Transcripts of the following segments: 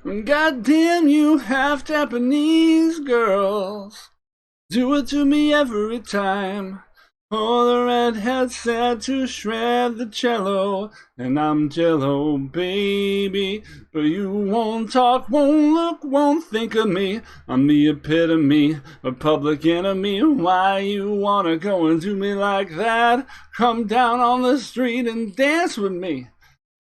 Goddamn you half Japanese girls. Do it to me every time. Oh, the redhead said to shred the cello, and I'm jello, baby. But you won't talk, won't look, won't think of me. I'm the epitome of public enemy. Why you wanna go and do me like that? Come down on the street and dance with me.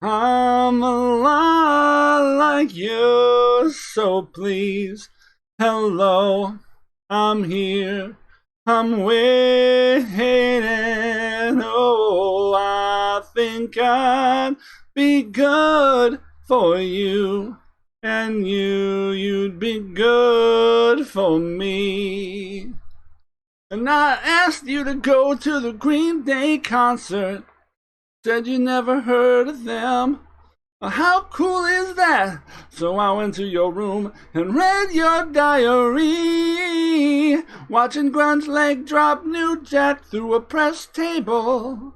I'm a lot like you, so please, hello, I'm here, I'm waiting. Oh, I think I'd be good for you, and you'd be good for me. And I asked you to go to the Green Day concert. Said you never heard of them. How cool is that? So I went to your room and read your diary, watching grunge leg drop New Jack through a press table.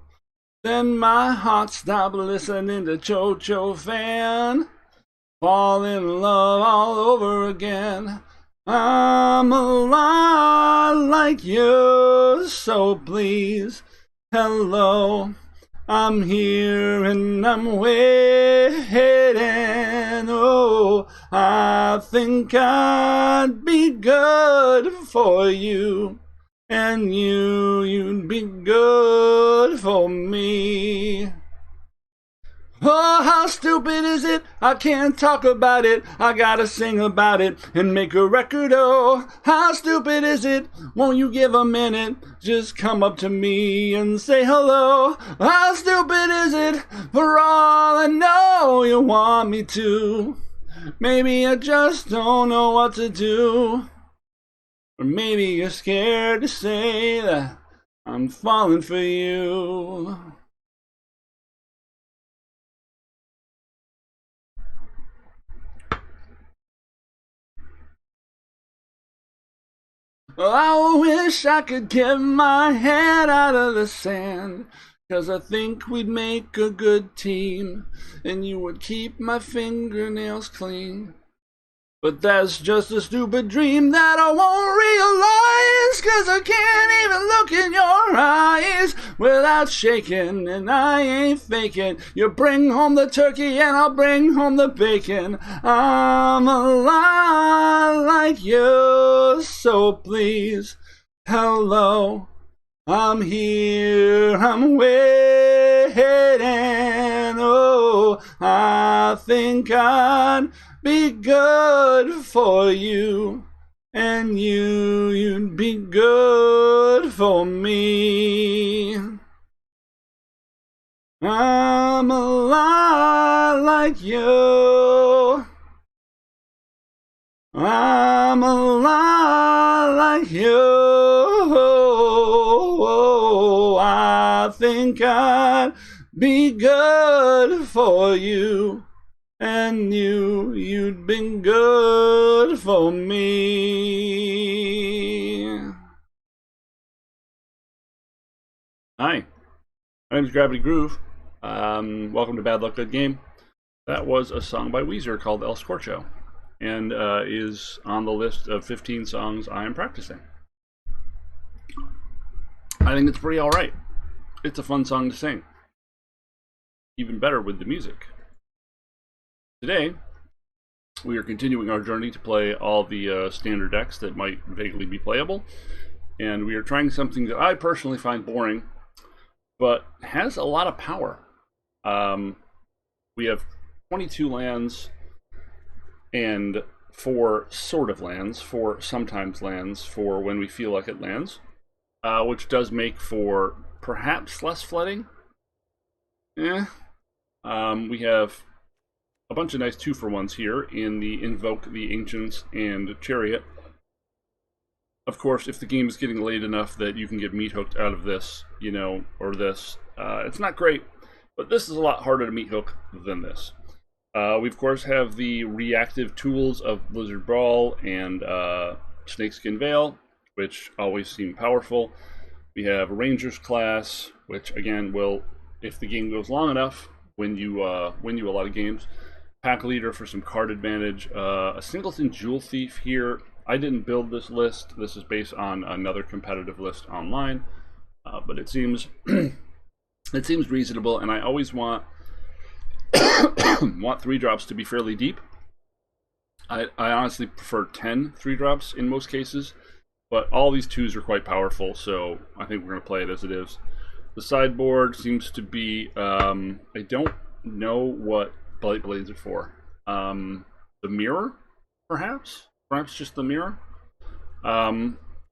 Then my heart stopped listening to Cho Cho Fan, fall in love all over again. I'm a lot like you, so please, hello, I'm here and I'm waiting. Oh, I think I'd be good for you, and you'd be good for me. Oh, how stupid is it? I can't talk about it. I gotta sing about it and make a record. Oh, how stupid is it? Won't you give a minute? Just come up to me and say hello. How stupid is it? For all I know, you want me to. Maybe I just don't know what to do. Or maybe you're scared to say that I'm falling for you. Well, I wish I could get my head out of the sand, 'cause I think we'd make a good team, and you would keep my fingernails clean. But that's just a stupid dream that I won't realize, 'cause I can't even look in your eyes without shaking, and I ain't faking. You bring home the turkey and I'll bring home the bacon. I'm a lot like you, so please, hello, I'm here, I'm waiting. Oh, I think I'd be good for you, and you'd be good for me. I'm a lot like you. I'm a lot like you. I think I'd be good for you, and you'd been good for me. Hi, my name is Gravity Groove. Welcome to Bad Luck Good Game. That was a song by Weezer called El Scorcho, and is on the list of 15 songs I am practicing. I think it's pretty alright. It's a fun song to sing. Even better with the music. Today, we are continuing our journey to play all the standard decks that might vaguely be playable, and we are trying something that I personally find boring, but has a lot of power. We have 22 lands and 4 sort of lands, 4 sometimes lands for when we feel like it lands, which does make for perhaps less flooding. We have a bunch of nice 2-for-1s here in the Invoke the Ancients and Chariot. Of course, if the game is getting late enough that you can get meat hooked out of this, you know, or this, it's not great, but this is a lot harder to meat hook than this. We, of course, have the reactive tools of Blizzard Brawl and Snakeskin Veil, which always seem powerful. We have Rangers class, which, again, will, if the game goes long enough, win you a lot of games. pack leader for some card advantage. A Singleton Jewel Thief here. I didn't build this list. This is based on another competitive list online, but it seems it seems reasonable. And I always want 3-drops to be fairly deep. I honestly prefer 10 3-drops in most cases, but all these 2s are quite powerful, so I think we're going to play it as it is. The sideboard seems to be, I don't know what Blight Blades are for. The Mirror, perhaps? Perhaps just the Mirror?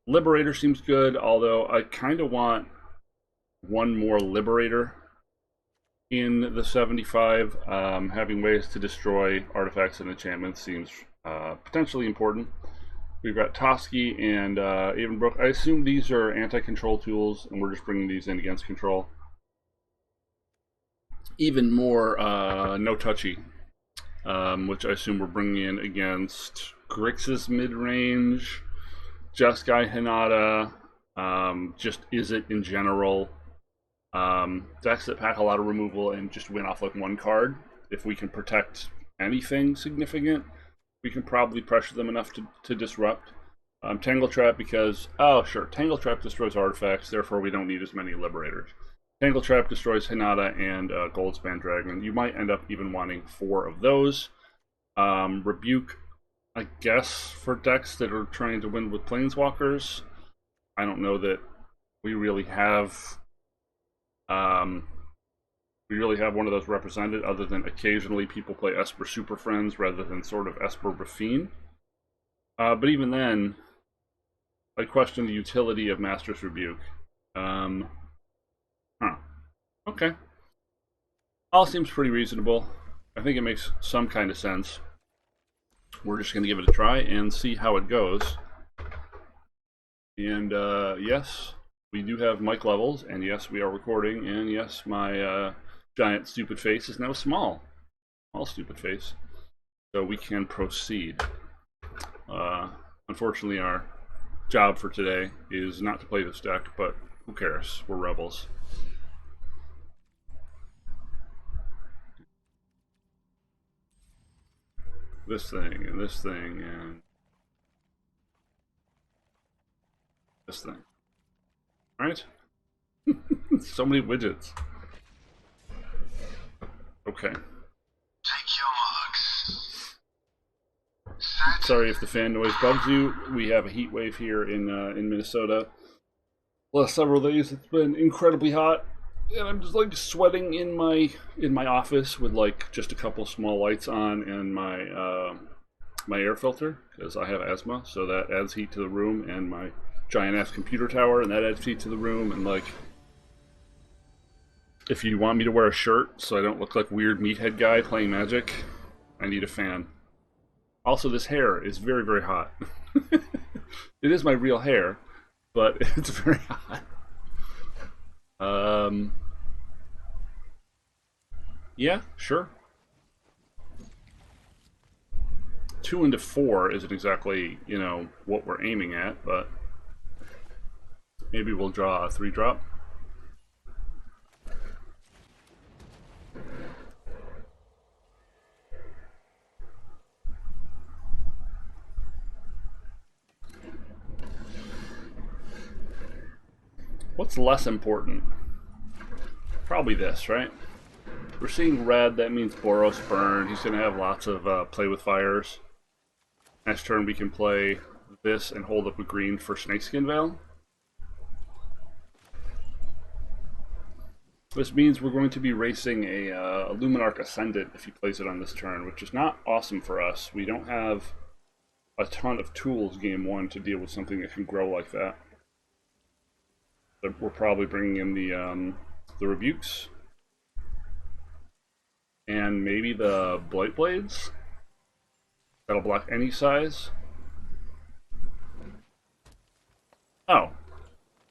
Liberator seems good, although I kind of want one more Liberator in the 75. Having ways to destroy artifacts and enchantments seems potentially important. We've got Toski and Avenbrook. I assume these are anti-control tools, and we're just bringing these in against control. Even more No Touchy, which I assume we're bringing in against Grixis mid-range, Jeskai Hinata, just Izzet in general. Decks that pack a lot of removal and just win off like one card. If we can protect anything significant, we can probably pressure them enough to disrupt. Tangle Trap because, oh sure, Tangle Trap destroys artifacts, therefore we don't need as many Liberators. Tangle Trap destroys Hinata and Goldspan Dragon. You might end up even wanting 4 of those. Rebuke, I guess, for decks that are trying to win with Planeswalkers. I don't know that we really have one of those represented, other than occasionally people play Esper Super Friends rather than sort of Esper Rafine. But even then, I question the utility of Master's Rebuke. Okay. All seems pretty reasonable. I think it makes some kind of sense. We're just going to give it a try and see how it goes. And yes, we do have mic levels, and yes, we are recording, and yes, my giant stupid face is now small stupid face, so we can proceed. Unfortunately, our job for today is not to play this deck, but who cares? We're rebels. This thing, and this thing, and this thing. Alright? So many widgets. Okay. Sorry if the fan noise bugs you. We have a heat wave here in Minnesota. The last several days it's been incredibly hot, and I'm just like sweating in my office with like just a couple small lights on and my my air filter because I have asthma, so that adds heat to the room, and my giant ass computer tower, and that adds heat to the room. And like, if you want me to wear a shirt so I don't look like weird meathead guy playing Magic, I need a fan. Also, this hair is very, very hot. It is my real hair, but it's very hot. Yeah, sure. 2 into 4 isn't exactly, you know, what we're aiming at, but maybe we'll draw a 3-drop. What's less important? Probably this, right? We're seeing red, that means Boros Burn. He's going to have lots of play with fires. Next turn we can play this and hold up a green for Snakeskin Veil. This means we're going to be racing a Luminarch Ascendant if he plays it on this turn, which is not awesome for us. We don't have a ton of tools game 1 to deal with something that can grow like that. We're probably bringing in the Rebukes. And maybe the Blight Blades. That'll block any size. Oh.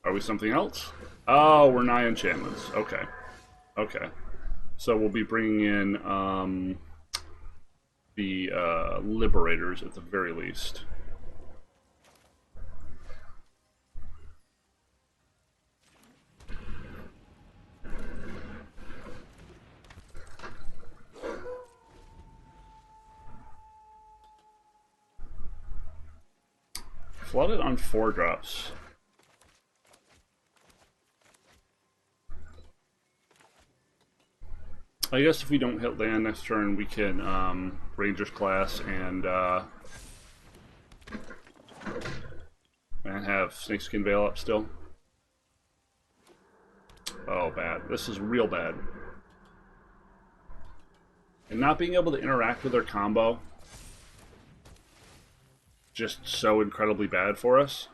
Are we something else? Oh, we're nigh enchantments. Okay. Okay. So we'll be bringing in the Liberators at the very least. Flooded on 4 drops. I guess if we don't hit land next turn, we can Ranger's Class and have Snakeskin Veil up still. Oh, bad. This is real bad. And not being able to interact with their combo, just so incredibly bad for us.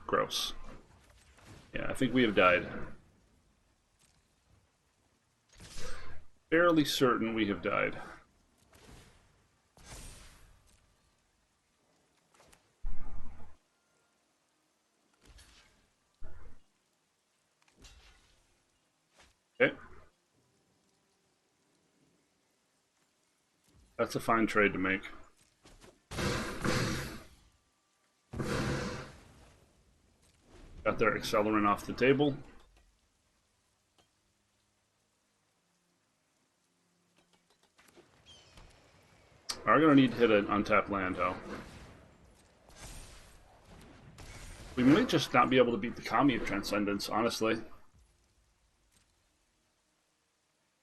Gross. Yeah, I think we have died. Fairly certain we have died. Okay. That's a fine trade to make. Got their accelerant off the table. Are going to need to hit an untapped land, though. We might just not be able to beat the Kami of Transcendence, honestly.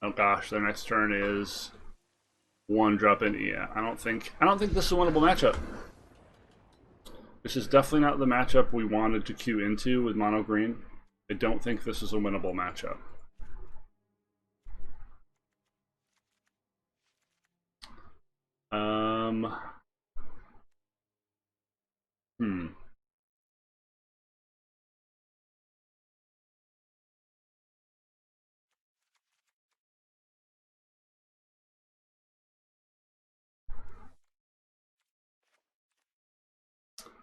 Oh gosh, their next turn is 1 drop in. Yeah, I don't think this is a winnable matchup. This is definitely not the matchup we wanted to queue into with mono green. I don't think this is a winnable matchup.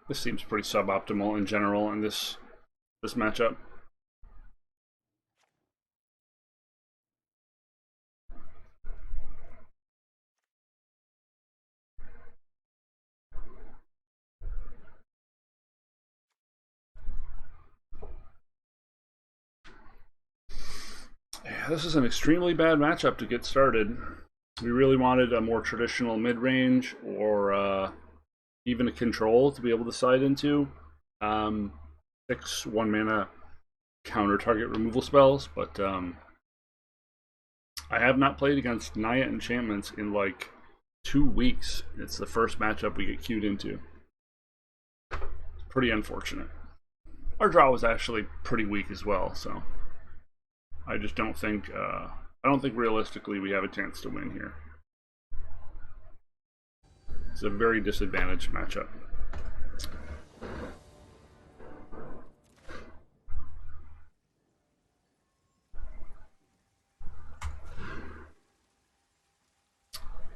This seems pretty suboptimal in general in this matchup. Yeah, this is an extremely bad matchup to get started. We really wanted a more traditional mid-range or even a control to be able to side into. 6 1-mana counter target removal spells, but I have not played against Naya enchantments in like 2 weeks. It's the first matchup we get queued into. It's pretty unfortunate. Our draw was actually pretty weak as well, so I just don't think realistically we have a chance to win here. It's a very disadvantaged matchup.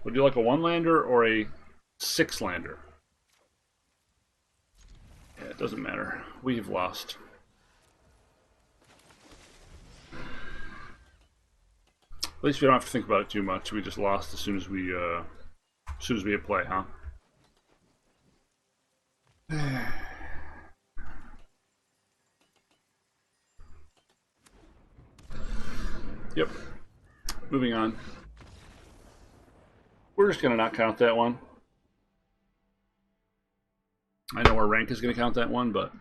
Would you like a 1-lander or a 6-lander? Yeah, it doesn't matter. We've lost. At least we don't have to think about it too much. We just lost as soon as we hit play, huh? Yep. Moving on. We're just gonna not count that one. I know our rank is gonna count that one, but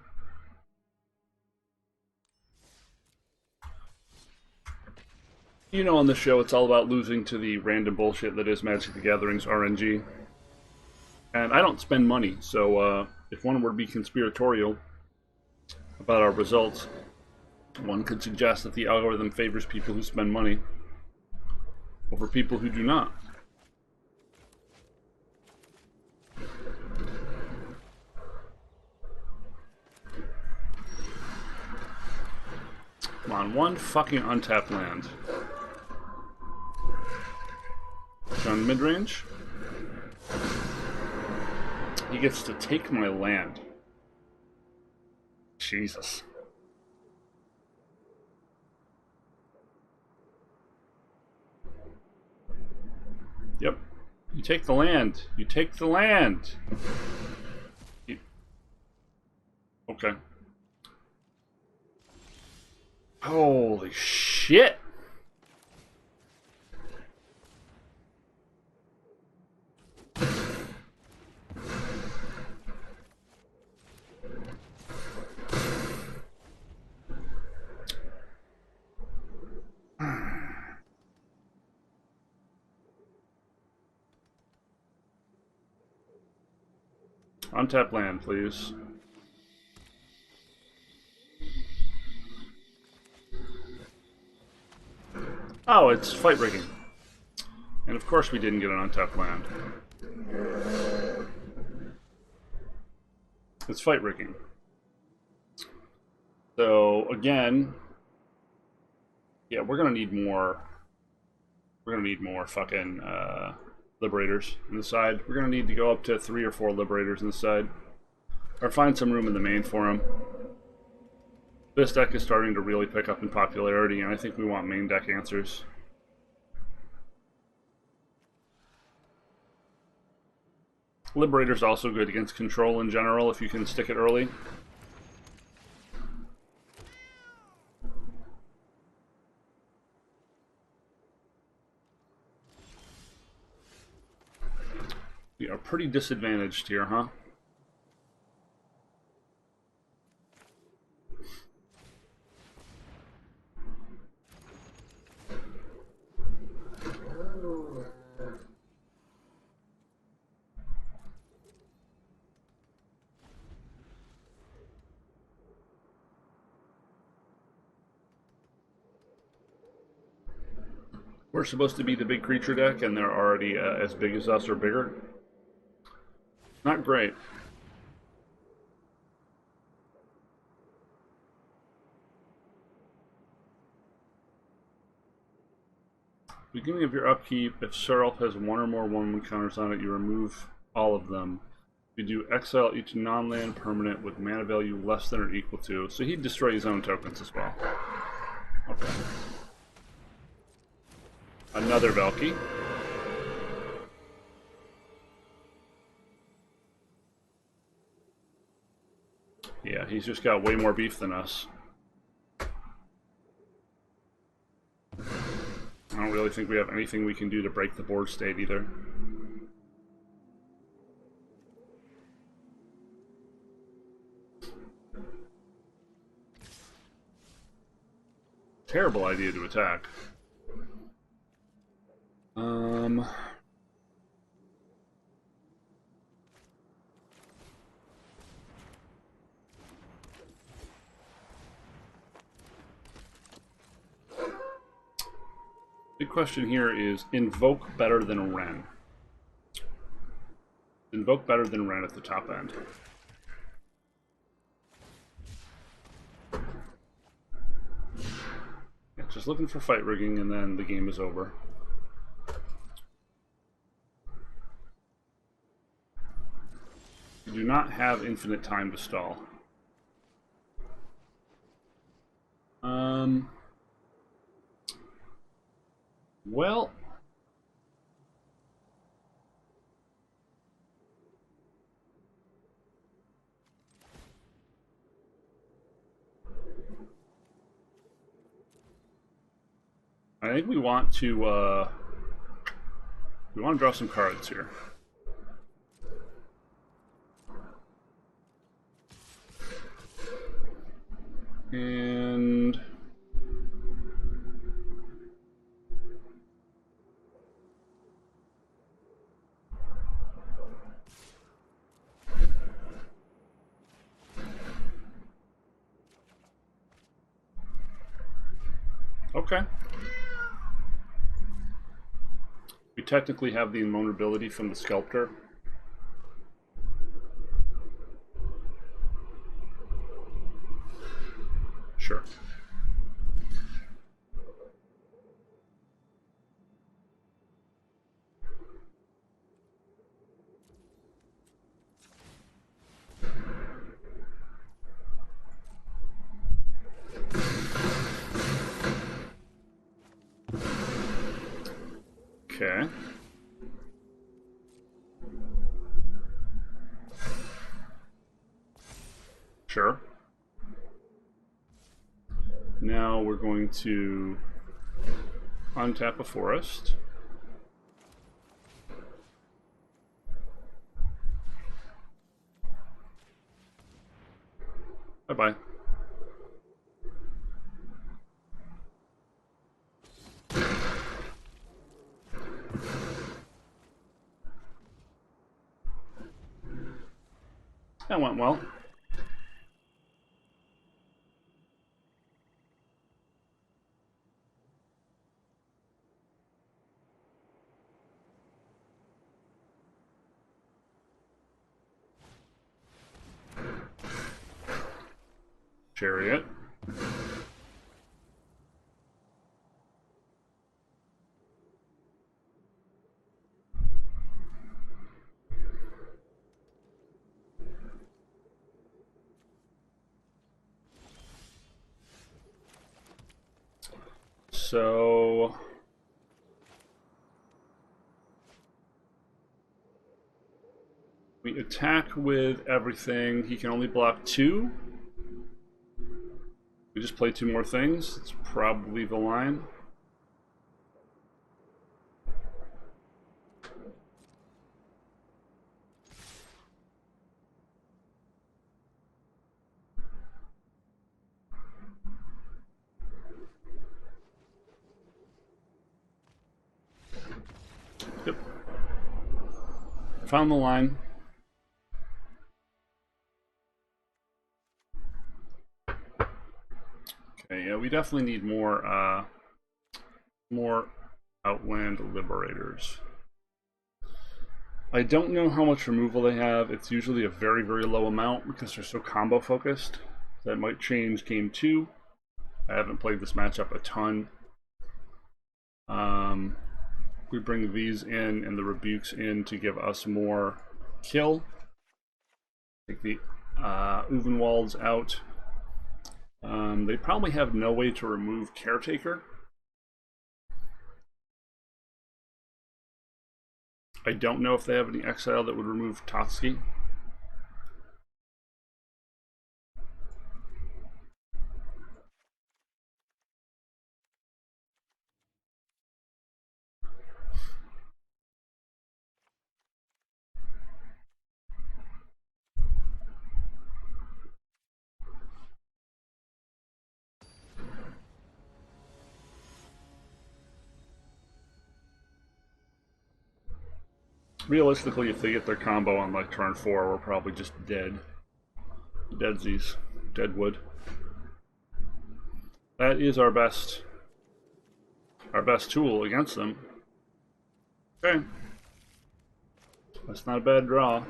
you know, on this show, it's all about losing to the random bullshit that is Magic the Gathering's RNG. And I don't spend money, so if one were to be conspiratorial about our results, one could suggest that the algorithm favors people who spend money over people who do not. Come on, 1 fucking untapped land. On mid-range. He gets to take my land. Jesus. Yep. You take the land. You take the land. Okay. Holy shit. Untap land, please. Oh, it's fight rigging. And of course we didn't get an untapped land. It's fight rigging. So again, yeah, we're gonna need more. We're gonna need more fucking liberators in the side. We're gonna need to go up to 3 or 4 liberators in the side, or find some room in the main for them. This deck is starting to really pick up in popularity, and I think we want main deck answers. Liberator's also good against control in general if you can stick it early. We are pretty disadvantaged here, huh? We're supposed to be the big creature deck, and they're already as big as us or bigger. Not great. Beginning of your upkeep, if Seraph has 1 or more 1/1 counters on it, you remove all of them. You do exile each non-land permanent with mana value less than or equal to. So he'd destroy his own tokens as well. Okay. Another Valky. Yeah, he's just got way more beef than us. I don't really think we have anything we can do to break the board state either. Terrible idea to attack. Big question here is invoke better than Ren. Invoke better than Ren at the top end. Yeah, just looking for fight rigging and then the game is over. You do not have infinite time to stall. Well, I think we want to draw some cards here. And okay. We technically have the invulnerability from the Sculptor. Sure. Okay. Sure. Now we're going to untap a forest. Bye-bye. That went well. Chariot. So we attack with everything. He can only block 2. We just play 2 more things. It's probably the line. Yep. Found the line. Okay, yeah, we definitely need more Outland Liberators. I don't know how much removal they have. It's usually a very, very low amount because they're so combo focused. That might change game 2. I haven't played this matchup a ton. We bring these in and the Rebukes in to give us more kill. Take the Uvenwalds out. They probably have no way to remove Caretaker. I don't know if they have any exile that would remove Totsky. Realistically, if they get their combo on like turn 4, we're probably just dead. Deadsies. Deadwood. That is our best tool against them. Okay. That's not a bad draw.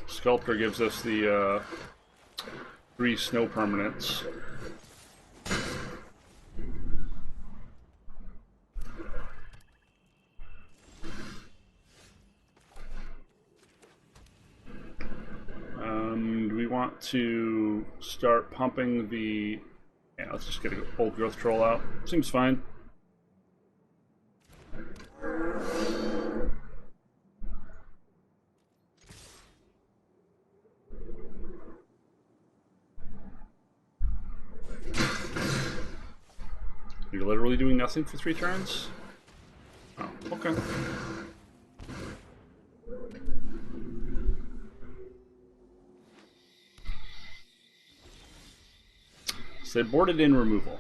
Sculptor gives us the 3 snow permanents. Do we want to start pumping the... Yeah, let's just get an old growth troll out. Seems fine. You're literally doing nothing for 3 turns? Oh, okay. So they boarded in removal.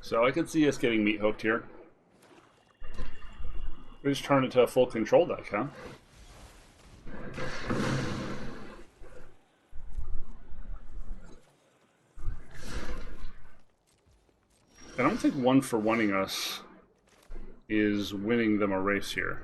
So I could see us getting meat hooked here. We just turn it to a full control deck, huh? I don't think 1-for-1ing us is winning them a race here.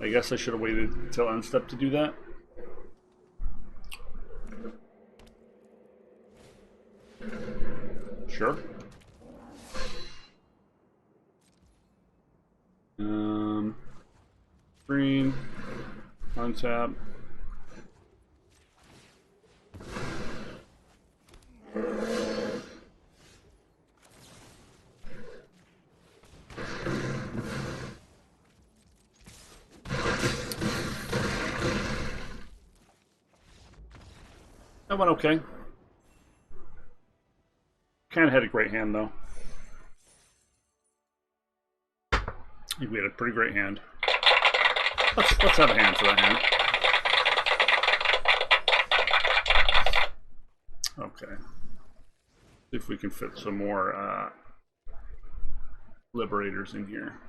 I guess I should have waited until end step to do that. Sure. Green, untap. That went okay. Kind of had a great hand, though. I think we had a pretty great hand. Let's have a hand for that hand. Okay. See if we can fit some more liberators in here.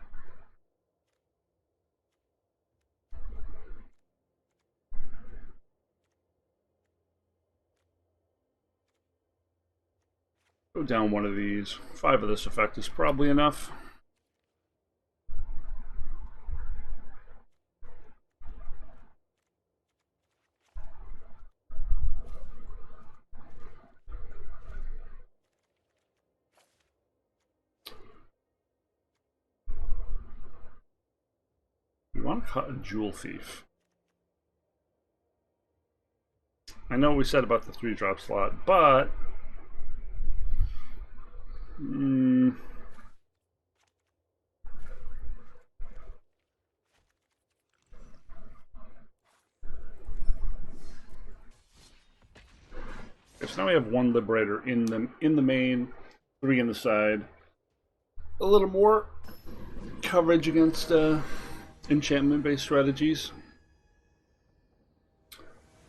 Go down one of these. 5 of this effect is probably enough. We want to cut a Jewel Thief. I know we said about the 3-drop slot, but okay, so now we have 1 Liberator in the main, 3 in the side. A little more coverage against enchantment-based strategies.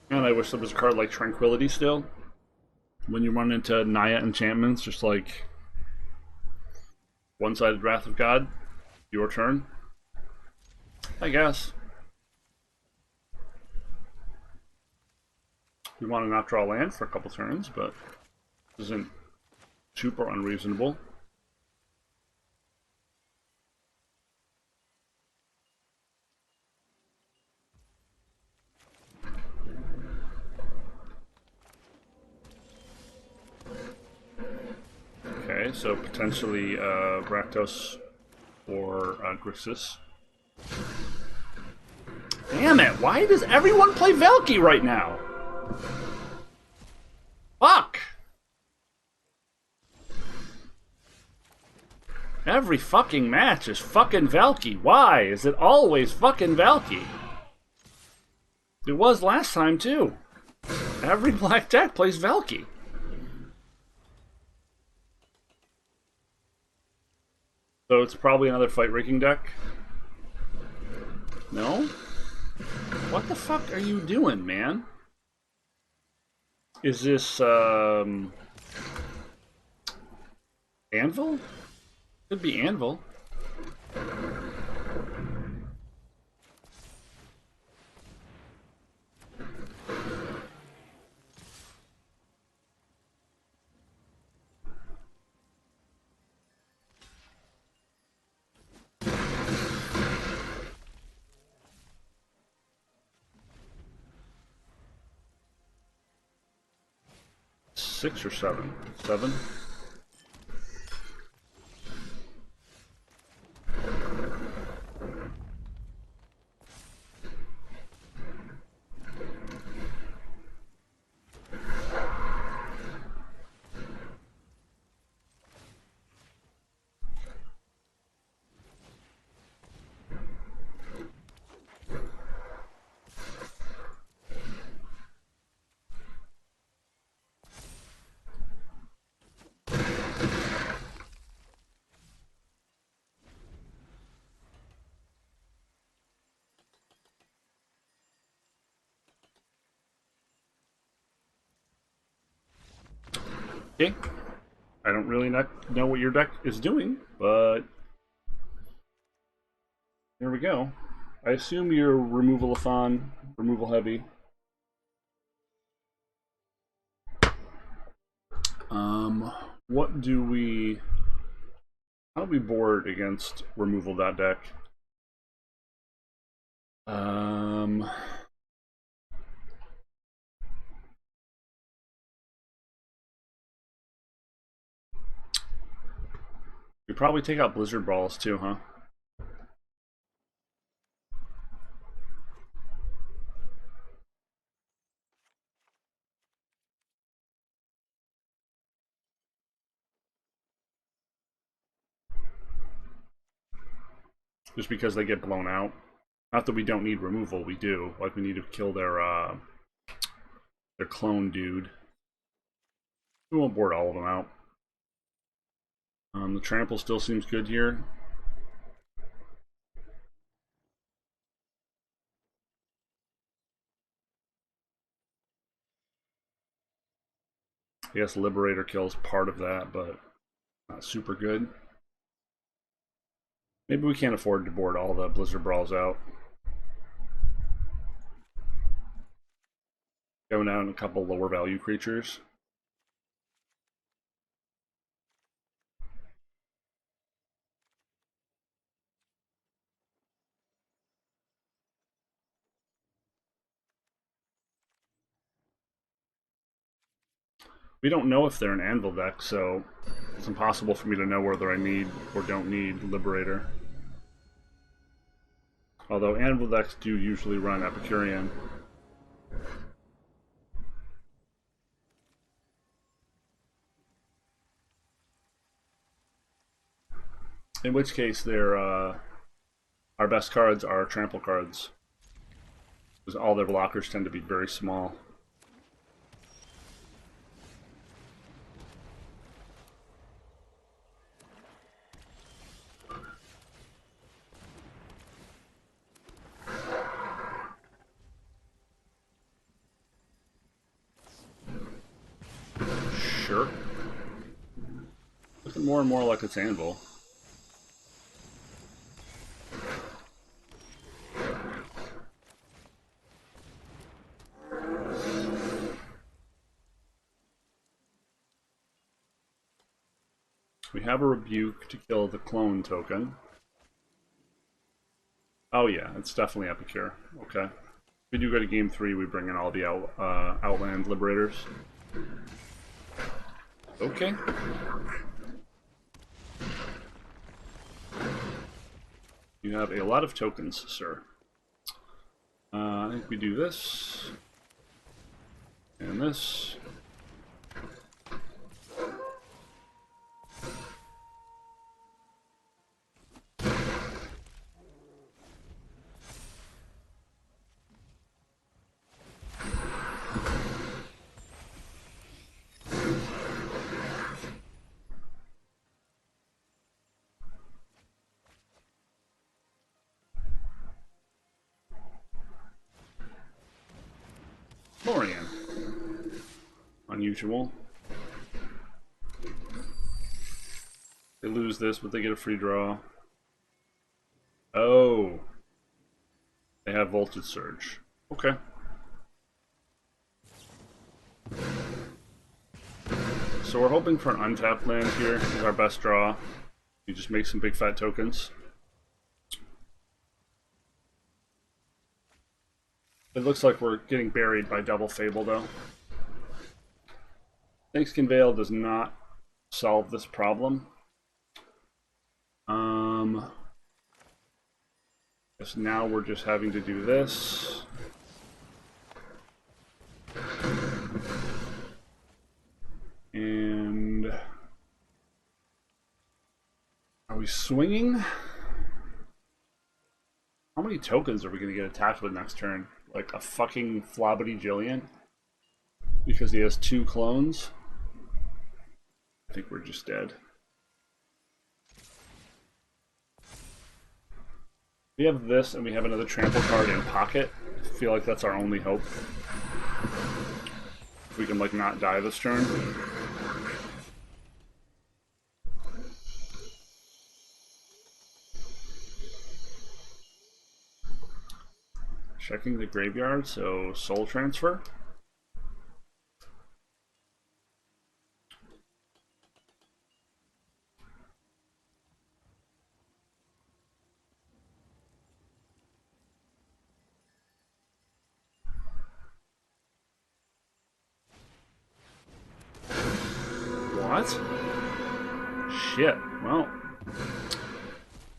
And I wish there was a card like Tranquility still. When you run into Naya enchantments, just like one-sided Wrath of God, your turn. I guess. We want to not draw land for a couple turns, but this isn't super unreasonable. Okay, so potentially Rakdos or Grixis. Damn it, why does everyone play Valky right now? Fuck! Every fucking match is fucking Valky. Why is it always fucking Valky? It was last time too. Every black deck plays Valky. So it's probably another fight rigging deck. No? What the fuck are you doing, man? Is this Anvil? Could be Anvil. Six or seven? 7? Okay. I don't really know what your deck is doing, but there we go. I assume you're removal-a-thon, removal heavy. What do we... How do we board against removal that deck? We probably take out Blizzard Balls too, huh? Just because they get blown out. Not that we don't need removal, we do. Like, we need to kill their clone dude. We won't board all of them out. The trample still seems good here. I guess Liberator kills part of that, but not super good. Maybe we can't afford to board all the Blizzard Brawls out. Going down a couple lower value creatures. We don't know if they're an Anvil deck, so it's impossible for me to know whether I need or don't need Liberator. Although Anvil decks do usually run Epicurean. In which case, they're our best cards are trample cards, because all their blockers tend to be very small. Sure. Looking more and more like it's Anvil. We have a Rebuke to kill the clone token. Oh yeah, it's definitely Epicure. Okay. If we do go to game 3, we bring in all the Outland Liberators. Okay. You have a lot of tokens, sir. I think we do this. And this. Lorian. Unusual. They lose this, but they get a free draw. Oh. They have Voltage Surge. Okay. So we're hoping for an untapped land here is our best draw. You just make some big fat tokens. It looks like we're getting buried by Double Fable, though. Snakeskin Veil does not solve this problem. Guess now we're just having to do this. And are we swinging? How many tokens are we going to get attached with next turn? Like a fucking Flobbity Jillian? Because he has 2 clones? I think we're just dead. We have this, and we have another trample card in pocket. I feel like that's our only hope. If we can, like, not die this turn. Checking the graveyard, so Soul Transfer. What? Shit. Well,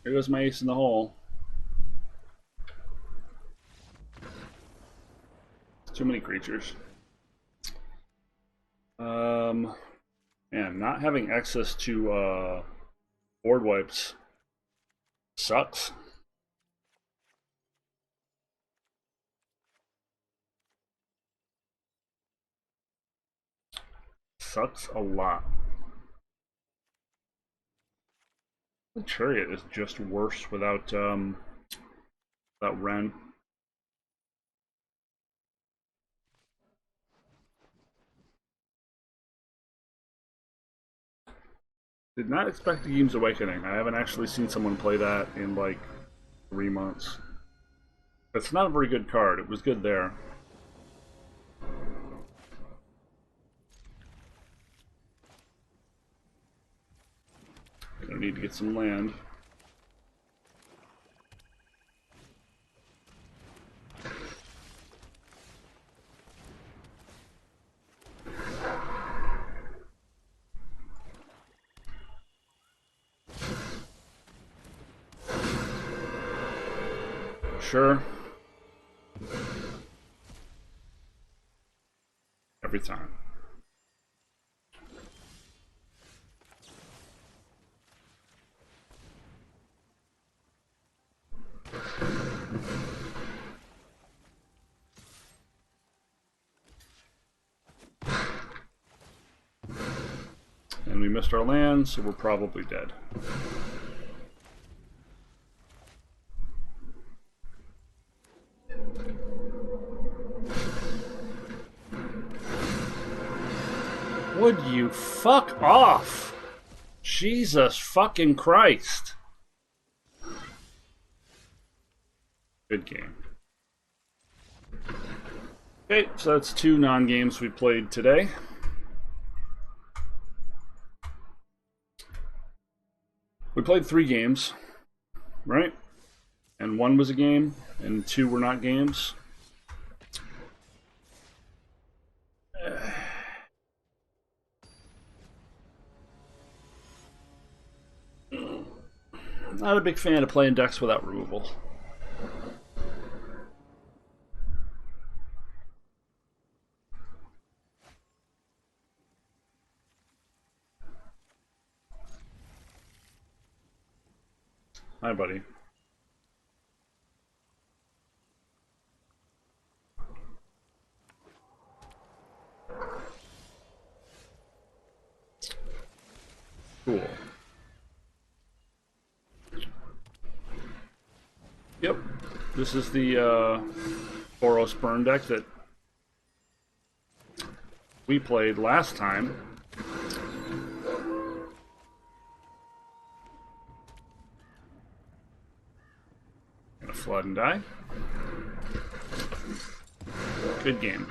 here goes my ace in the hole. Too many creatures. Man, not having access to board wipes sucks. Sucks a lot. The Chariot is just worse without Ren. Did not expect the Game's Awakening. I haven't actually seen someone play that in like 3 months. It's not a very good card. It was good there. Gonna need to get some land. Sure. Every time. And we missed our land, so we're probably dead. Would you fuck off? Jesus fucking Christ. Good game. Okay, so that's 2 non-games we played today. We played 3 games, right? And 1 was a game, and 2 were not games. Not a big fan of playing decks without removal. Hi, buddy. Cool. Yep. This is the Boros burn deck that we played last time. Gonna flood and die. Good game.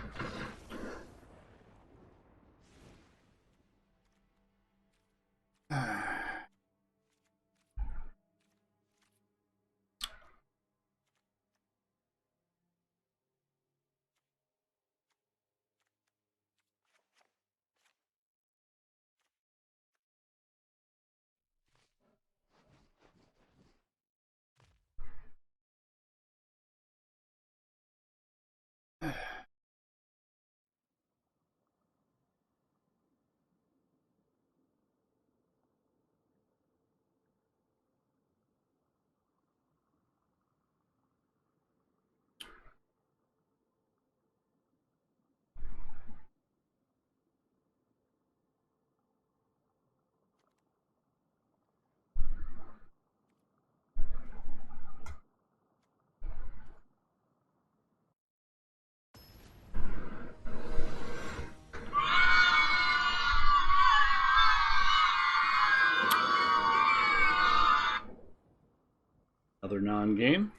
Another non-game.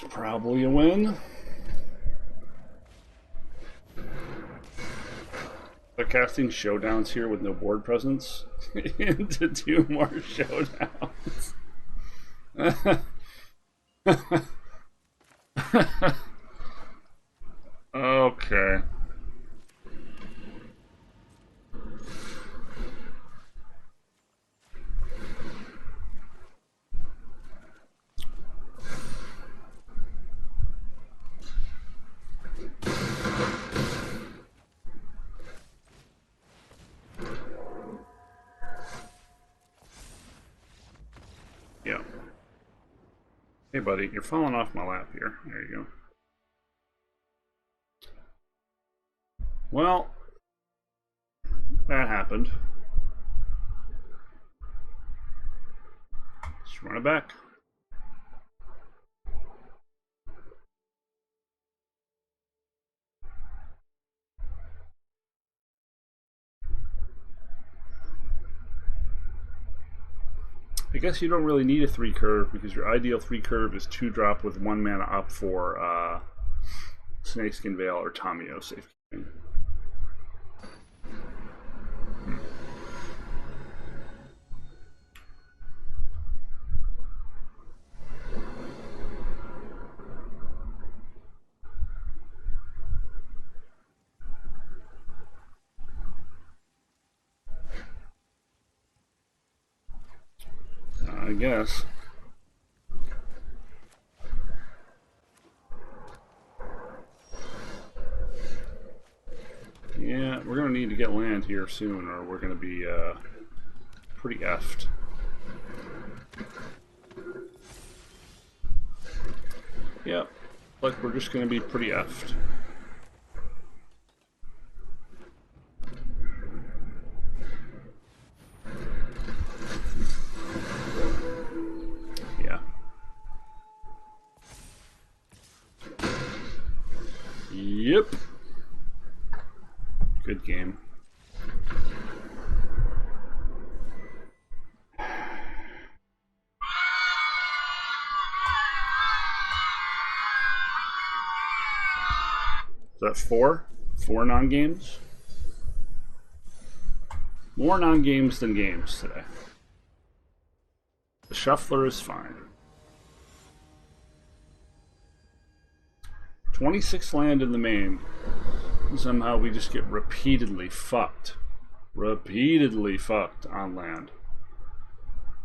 is probably a win. They're casting showdowns here with no board presence into 2 more showdowns. Okay. Yeah. Hey, buddy, you're falling off my lap here. There you go. Well, that happened. Let's run it back. I guess you don't really need a 3 curve because your ideal 3 curve is 2 drop with 1 mana up for Snakeskin Veil or Tamio safekeeping. I guess. Yeah, we're going to need to get land here soon or we're going to be pretty effed. Yep, like we're just going to be pretty effed. Yeah. Yep. Good game. Is that 4? 4 non-games? More non-games than games today. The shuffler is fine. 26 land in the main. Somehow we just get repeatedly fucked. Repeatedly fucked on land.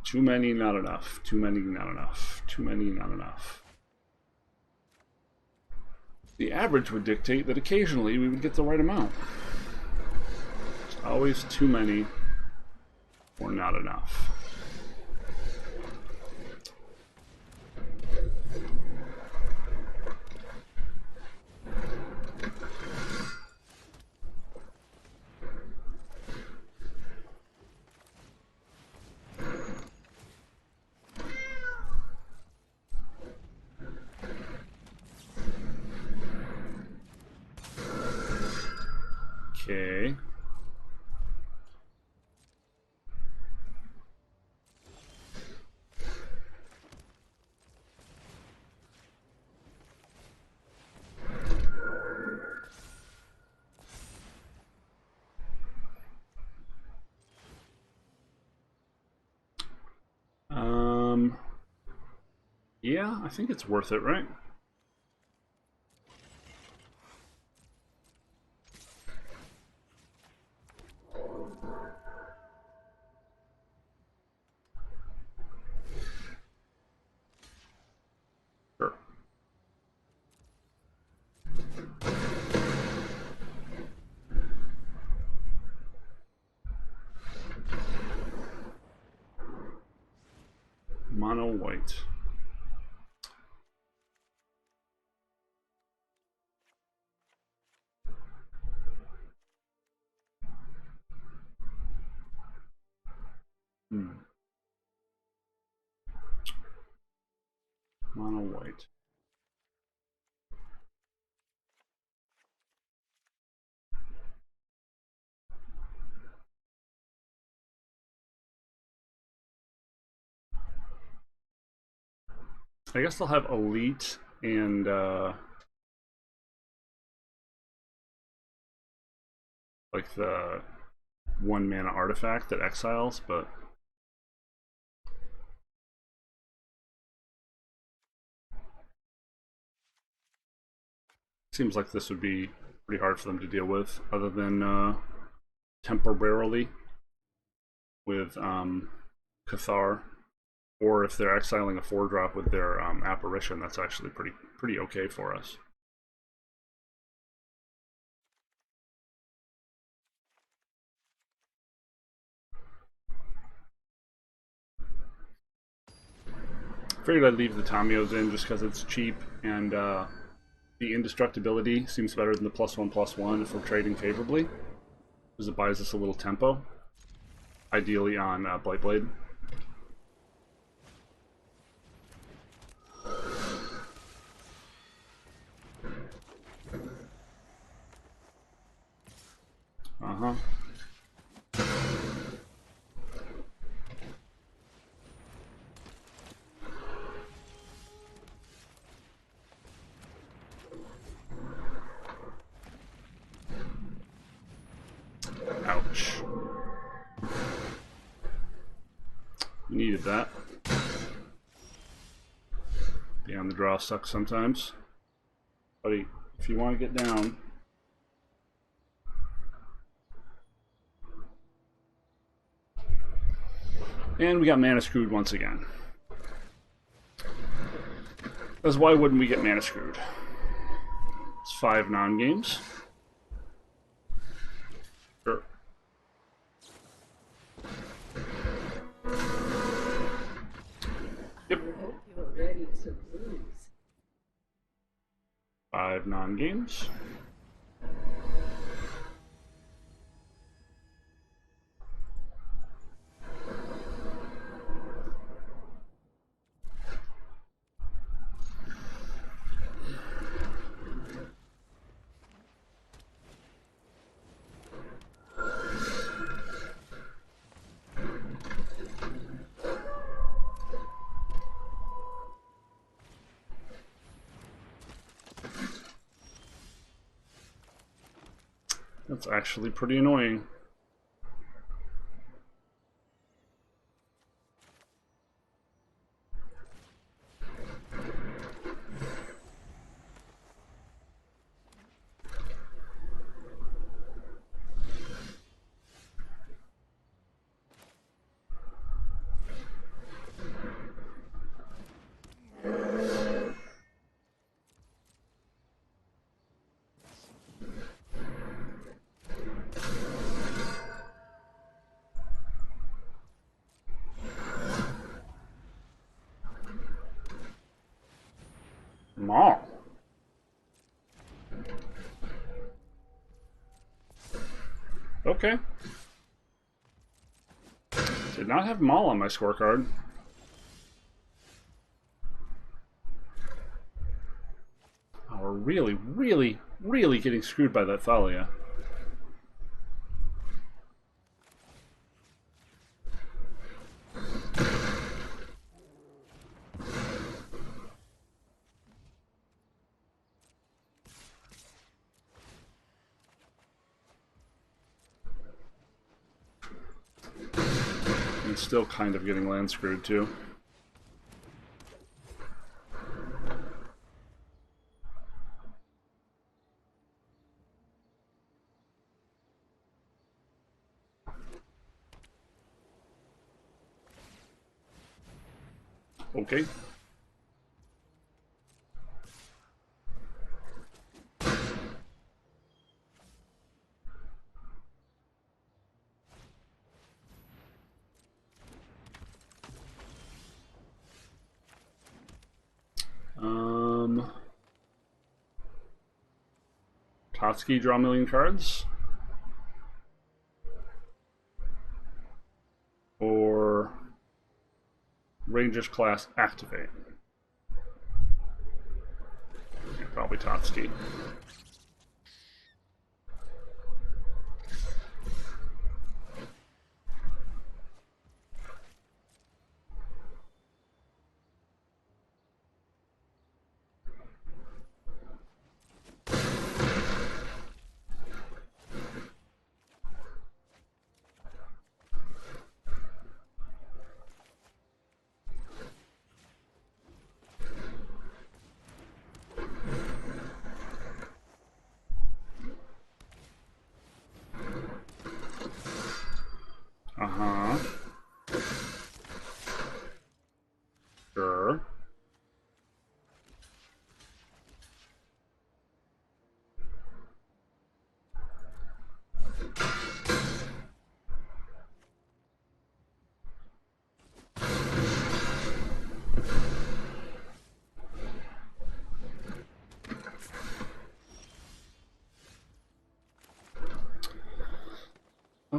Too many, not enough. Too many, not enough. Too many, not enough. The average would dictate that occasionally we would get the right amount. It's always too many or not enough. Okay. Yeah, I think it's worth it, right? Sure. Mono white. Mono white. I guess they'll have elite and like the 1-mana artifact that exiles, but seems like this would be pretty hard for them to deal with, other than temporarily with Cathar, or if they're exiling a 4-drop with their apparition, that's actually pretty okay for us. Figured I'd leave the Tamios in just because it's cheap, and the indestructibility seems better than the +1/+1 if we're trading favorably, because it buys us a little tempo, ideally on Blightblade. Uh-huh. Ouch. Needed that. Yeah, the draw sucks sometimes. Buddy, if you want to get down... And we got mana screwed once again. Because why wouldn't we get mana screwed? It's 5 non-games. Sure. Yep. 5 non-games. That's actually pretty annoying. Maul. Okay. Did not have Maul on my scorecard. Oh, we're really getting screwed by that Thalia. And still kind of getting land screwed too. Okay. Totsky, draw a million cards. Or Rangers class activate. Yeah, probably Totsky.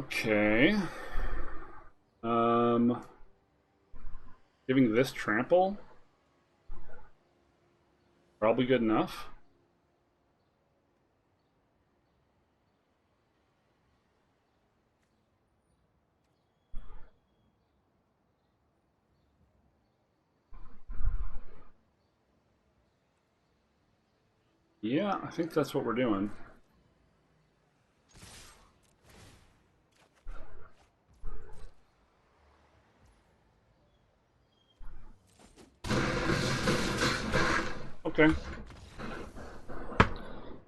Okay. Giving this trample? Probably good enough. Yeah, I think that's what we're doing. Okay.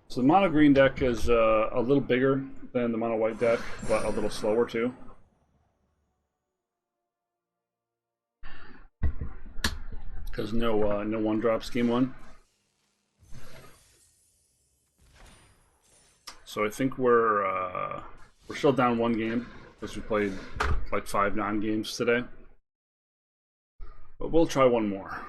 So the mono green deck is a little bigger than the mono white deck, but a little slower too. Because no one drop scheme one. So I think we're still down one game because we played like 5 non-games today. But we'll try one more.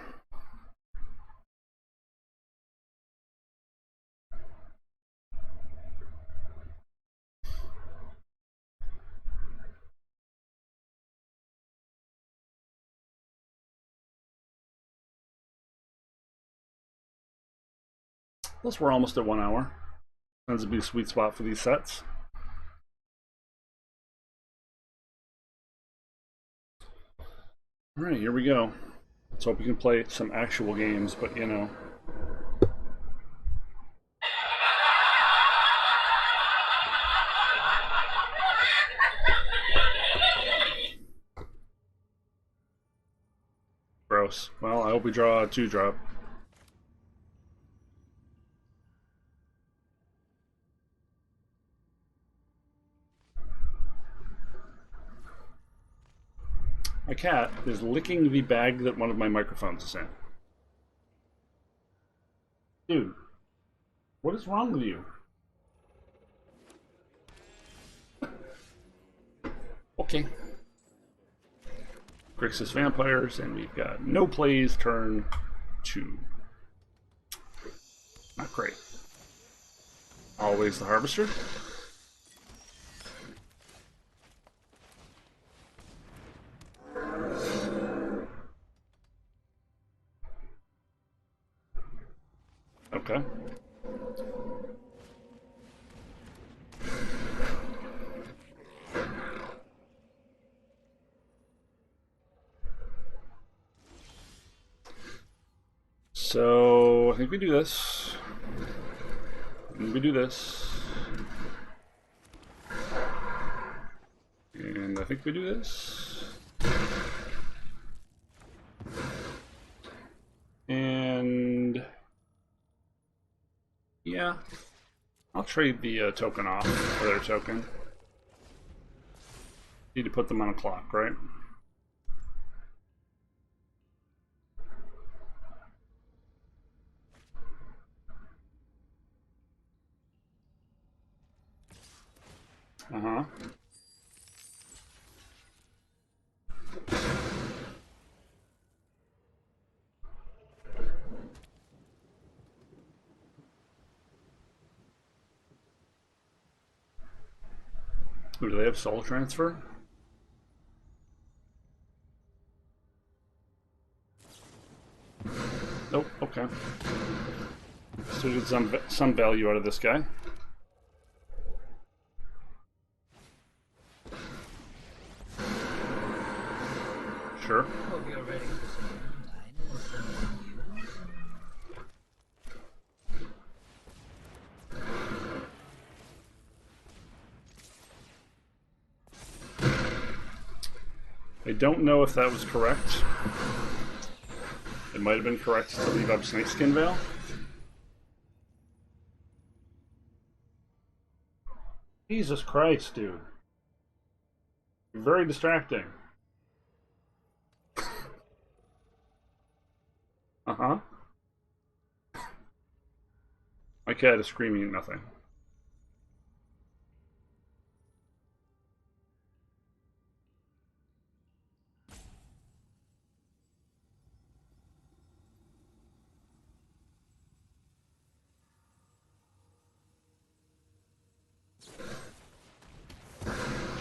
Plus we're almost at 1 hour. Tends to be a sweet spot for these sets. Alright, here we go. Let's hope we can play some actual games, but you know. Gross. Well, I hope we draw a 2-drop. My cat is licking the bag that one of my microphones is in. Dude, what is wrong with you? Okay. Grixis Vampires, and we've got no plays turn 2. Not great. Always the Harvester. Okay. So I think we do this. And we do this. And I think we do this. And yeah, I'll trade the token off for their token. Need to put them on a clock, right? Uh-huh. Ooh, do they have soul transfer? Nope, okay. So we get some value out of this guy. Sure. I don't know if that was correct. It might have been correct to leave up Snakeskin Veil. Jesus Christ, dude. You're very distracting. Uh-huh. My cat is screaming at nothing.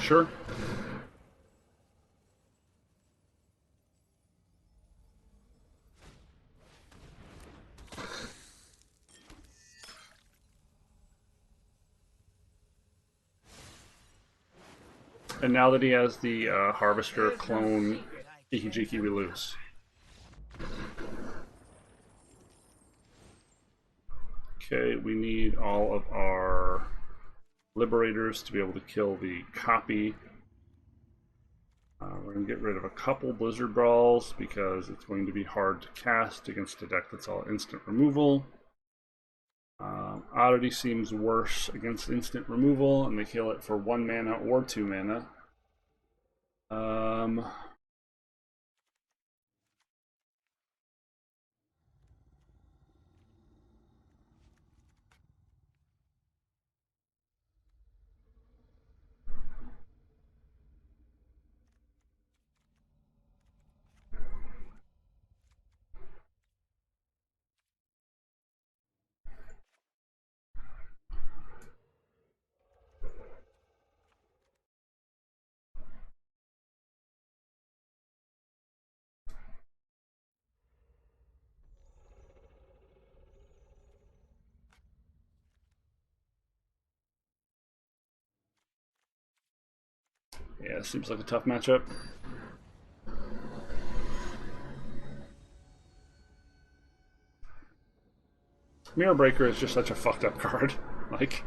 Sure. And now that he has the Harvester clone Ikijiki, we lose. Okay, we need all of our Liberators to be able to kill the copy. We're going to get rid of a couple Blizzard Brawls because it's going to be hard to cast against a deck that's all instant removal. Oddity seems worse against instant removal, and they kill it for 1 mana or 2 mana. Yeah, seems like a tough matchup. Mirror Breaker is just such a fucked up card. Like,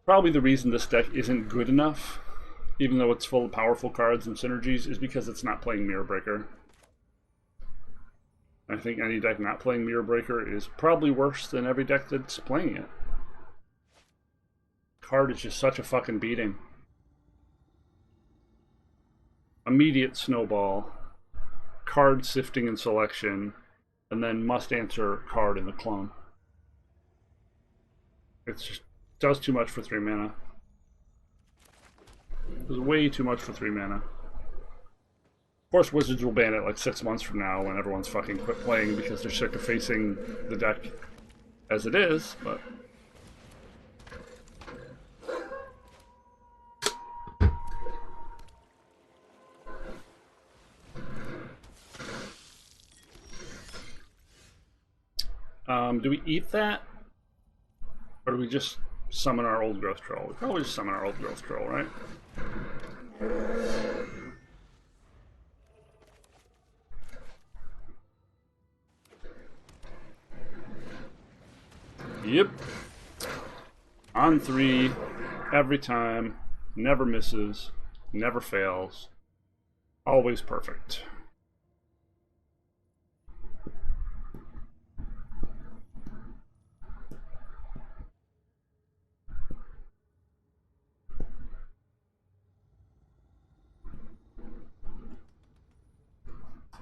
probably the reason this deck isn't good enough, even though it's full of powerful cards and synergies, is because it's not playing Mirror Breaker. I think any deck not playing Mirror Breaker is probably worse than every deck that's playing it. Card is just such a fucking beating. Immediate snowball, card sifting and selection, and then must answer card in the clone. It's just does too much for 3 mana. It was way too much for 3 mana. Of course, Wizards will ban it like 6 months from now when everyone's fucking quit playing because they're sick of facing the deck as it is, but... do we eat that? Or do we just summon our old growth troll? We probably just summon our old growth troll, right? Yep. On 3, every time, never misses, never fails, always perfect.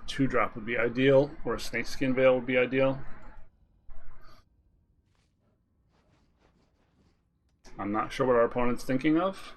Two-drop would be ideal, or a Snakeskin Veil would be ideal. I'm not sure what our opponent's thinking of.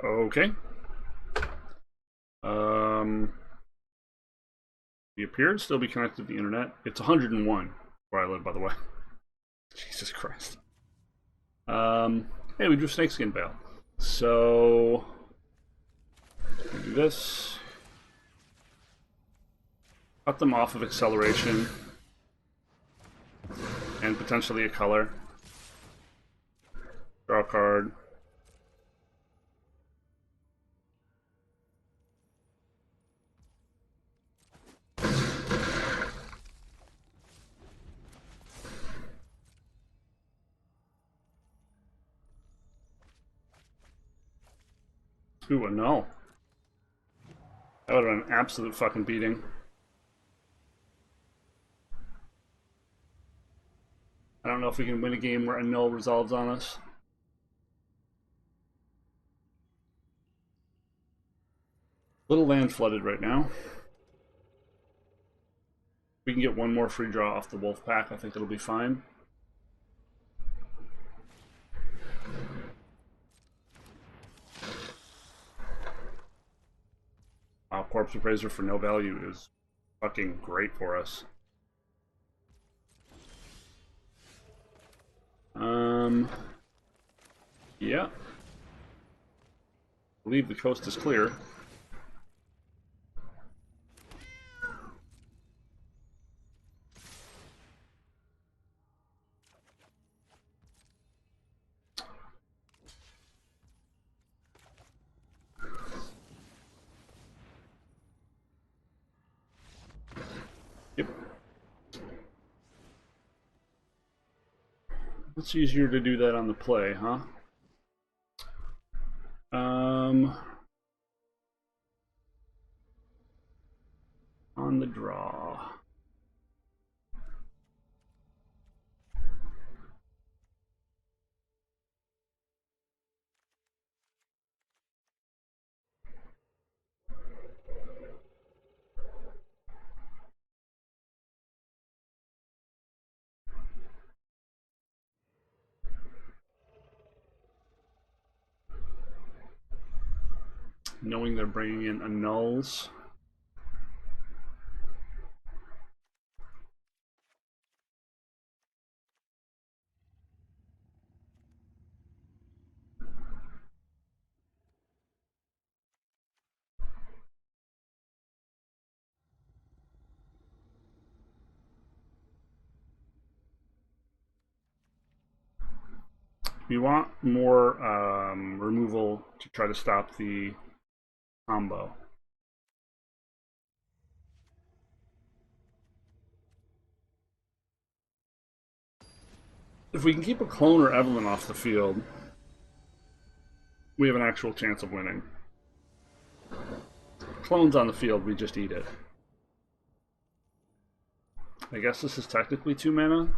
Okay. We appear to still be connected to the internet. It's 101 where I live, by the way. Jesus Christ. Hey, we drew Snakeskin Veil. So we do this. Cut them off of acceleration. And potentially a color. Draw a card. Ooh, a no. That would have been an absolute fucking beating. I don't know if we can win a game where a null resolves on us. Little land flooded right now. We can get one more free draw off the wolf pack. I think it'll be fine. Wow, Corpse Appraiser for no value is fucking great for us. Yeah. I believe the coast is clear. Yep. It's easier to do that on the play, huh? On the draw. Knowing they're bringing in annuls. We want more removal to try to stop the combo. If we can keep a clone or Evelyn off the field, we have an actual chance of winning. Clones on the field, we just eat it. I guess this is technically 2 mana.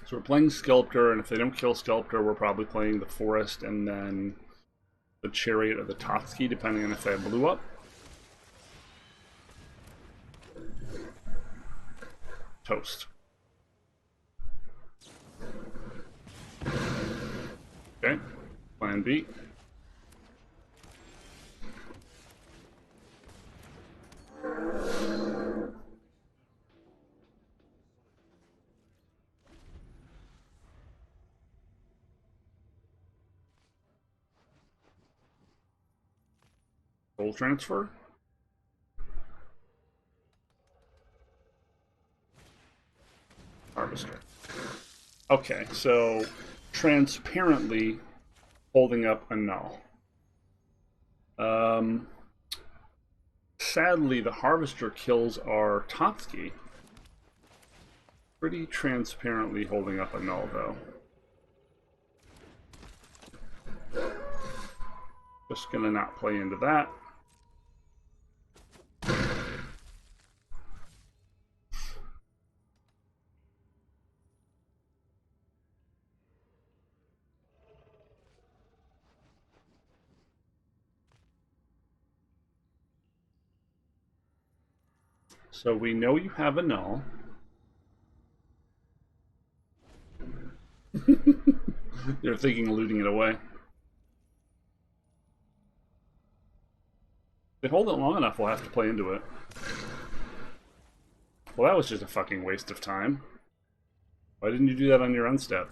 So we're playing Sculptor, and if they don't kill Sculptor, we're probably playing the Forest and then the Chariot or the Totsky, depending on if they blew up. Toast. Okay, plan B. Gold transfer. Harvester. Okay, so transparently holding up a null. Sadly, the Harvester kills our Totsky. Pretty transparently holding up a null, though. Just gonna not play into that. So we know you have a null. They're thinking of looting it away. If they hold it long enough, we'll have to play into it. Well, that was just a fucking waste of time. Why didn't you do that on your end step?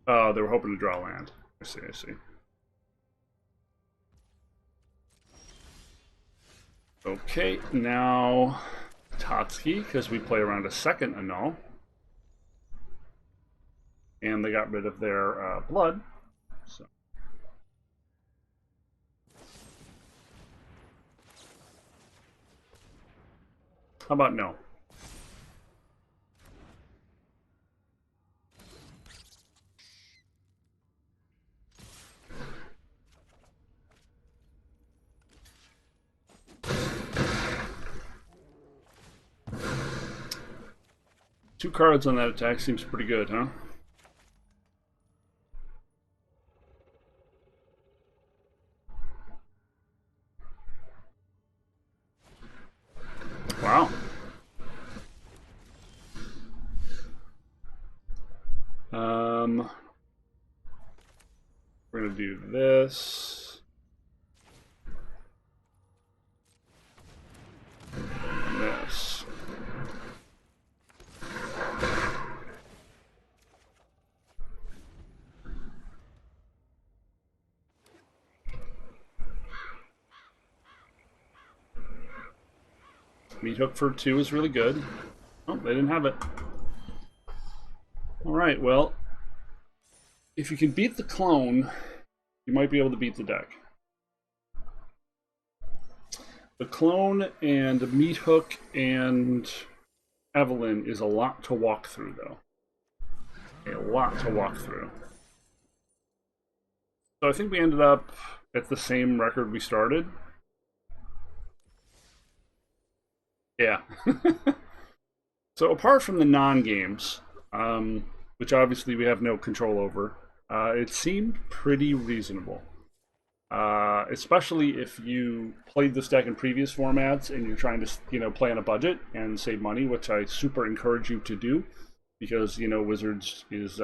Oh, they were hoping to draw land. I see, I see. Okay, now Totsky, because we play around a second annul. And they got rid of their blood. So. How about no? 2 cards on that attack seems pretty good, huh? Wow. We're gonna do this. And this. Meat hook for 2 is really good. Oh, they didn't have it. Alright, well, if you can beat the clone, you might be able to beat the deck. The clone and Meat Hook and Evelyn is a lot to walk through, though. A lot to walk through. So I think we ended up at the same record we started. Yeah. So apart from the non-games, which obviously we have no control over, it seemed pretty reasonable. Especially if you played this deck in previous formats and you're trying to, play on a budget and save money, which I super encourage you to do, because, Wizards is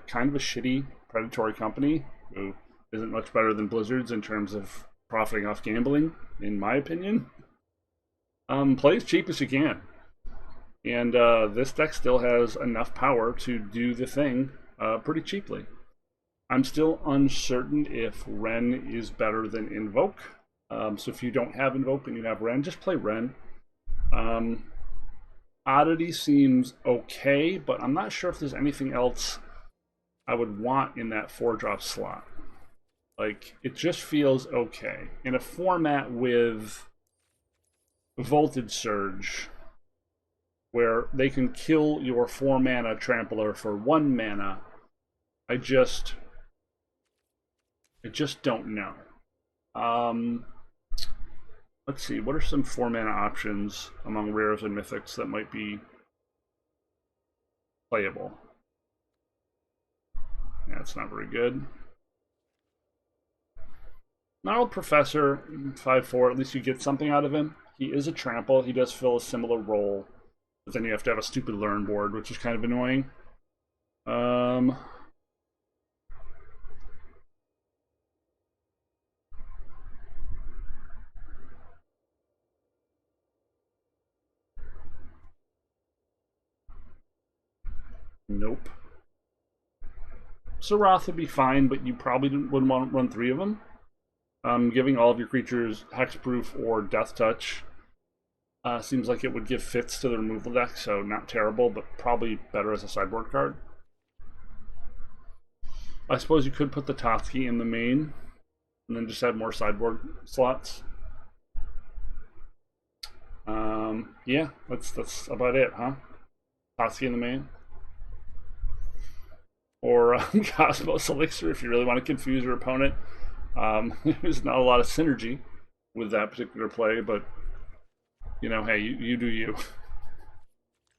kind of a shitty predatory company who isn't much better than Blizzards in terms of profiting off gambling, in my opinion. Play as cheap as you can. And this deck still has enough power to do the thing pretty cheaply. I'm still uncertain if Ren is better than Invoke. So if you don't have Invoke and you have Ren, just play Ren. Oddity seems okay, but I'm not sure if there's anything else I would want in that 4-drop slot. Like, it just feels okay. In a format with Voltage Surge, where they can kill your 4-mana Trampler for 1 mana, I just don't know. Let's see, what are some 4-mana options among rares and mythics that might be playable? Yeah, it's not very good. Gnarled Professor, 5/4, at least you get something out of him. He is a trample, he does fill a similar role, but then you have to have a stupid learn board, which is kind of annoying. Nope. Sarath would be fine, but you probably wouldn't want to run 3 of them. Giving all of your creatures Hexproof or Death Touch seems like it would give fits to the removal deck, so not terrible, but probably better as a sideboard card. I suppose you could put the Totsky in the main, and then just have more sideboard slots. Yeah, that's about it, huh? Totsky in the main. Or Cosmos Elixir if you really want to confuse your opponent. There's not a lot of synergy with that particular play, but hey, you do you.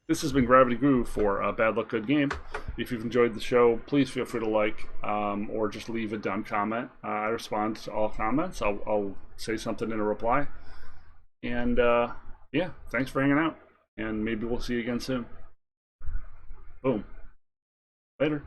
This has been Gravity Groove for Bad Luck Good Game. If you've enjoyed the show, please feel free to like or just leave a dumb comment. I respond to all comments. I'll say something in a reply. And yeah, thanks for hanging out. And maybe we'll see you again soon. Boom. Later.